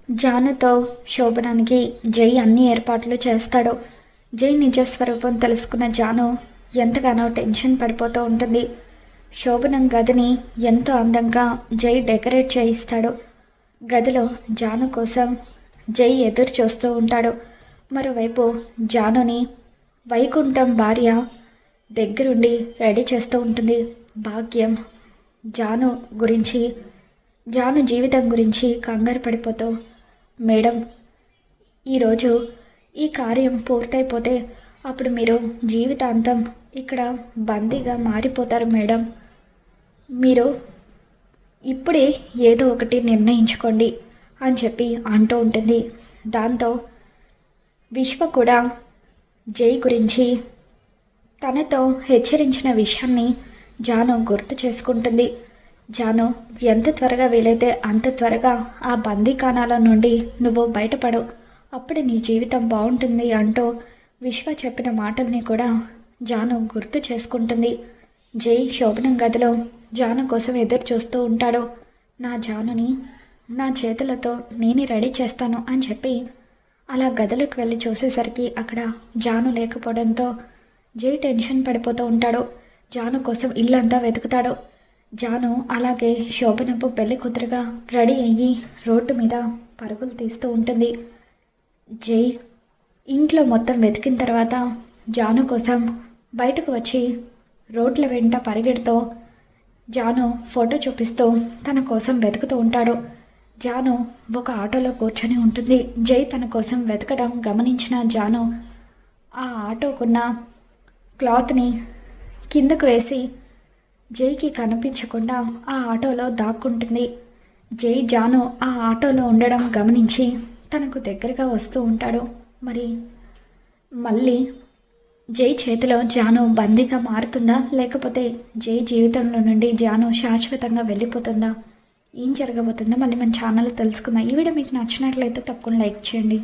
జానుతో శోభనానికి జై అన్ని ఏర్పాట్లు చేస్తాడు. జై నిజస్వరూపం తెలుసుకున్న జాను ఎంతగానో టెన్షన్ పడిపోతూ ఉంటుంది. శోభనం గదిని ఎంతో అందంగా జై డెకరేట్ చేయిస్తాడు. గదిలో జాను కోసం జై ఎదురు చూస్తూ ఉంటాడు. మరోవైపు జానుని వైకుంఠం భార్య దగ్గరుండి రెడీ చేస్తూ ఉంటుంది. భాగ్యం జాను జీవితం గురించి కంగారు పడిపోతూ, మేడం, ఈరోజు ఈ కార్యం పూర్తయిపోతే అప్పుడు మీరు జీవితాంతం ఇక్కడ బందీగా మారిపోతారు మేడం. మీరు ఇప్పుడే ఏదో ఒకటి నిర్ణయించుకోండి అని చెప్పి అంటూ ఉంటుంది. దాంతో విశ్వ కూడా జై గురించి తనతో హెచ్చరించిన విషయాన్ని జాను గుర్తు చేసుకుంటుంది. జాను, ఎంత త్వరగా వీలైతే అంత త్వరగా ఆ బందీఖానాల నుండి నువ్వు బయటపడు, అప్పుడే నీ జీవితం బాగుంటుంది అంటూ విశ్వ చెప్పిన మాటల్ని కూడా జాను గుర్తు చేసుకుంటుంది. జై శోభనం గదిలో జాను కోసం ఎదురు చూస్తూ ఉంటాడు. నా జానుని నా చేతులతో నేనే రెడీ చేస్తాను అని చెప్పి అలా గదిలోకి వెళ్ళి చూసేసరికి అక్కడ జాను లేకపోవడంతో జై టెన్షన్ పడిపోతూ ఉంటాడు. జాను కోసం ఇల్లంతా వెతుకుతాడు. జాను అలాగే శోభనపు పెళ్లి కూతురుగా రెడీ అయ్యి రోడ్డు మీద పరుగులు తీస్తూ ఉంటుంది. జై ఇంట్లో మొత్తం వెతికిన తర్వాత జాను కోసం బయటకు వచ్చి రోడ్ల వెంట పరిగెడుతూ జాను ఫోటో చూపిస్తూ తన కోసం వెతుకుతూ ఉంటాడు. జాను ఒక ఆటోలో కూర్చొని ఉంటుంది. జై తన కోసం వెతకడం గమనించిన జాను ఆ ఆటోకున్న క్లాత్ని కిందకు వేసి జైకి కనిపించకుండా ఆ ఆటోలో దాక్కుంటుంది. జై జాను ఆ ఆటోలో ఉండడం గమనించి తనకు దగ్గరగా వస్తూ ఉంటాడు. మరి మళ్ళీ జై చేతిలో జాను బందీగా మారుతుందా, లేకపోతే జై జీవితంలో నుండి జాను శాశ్వతంగా వెళ్ళిపోతుందా, ఏం జరగబోతుందో మళ్ళీ మన ఛానల్లో తెలుసుకుందాం. ఈ వీడియో మీకు నచ్చినట్లయితే తప్పకుండా లైక్ చేయండి.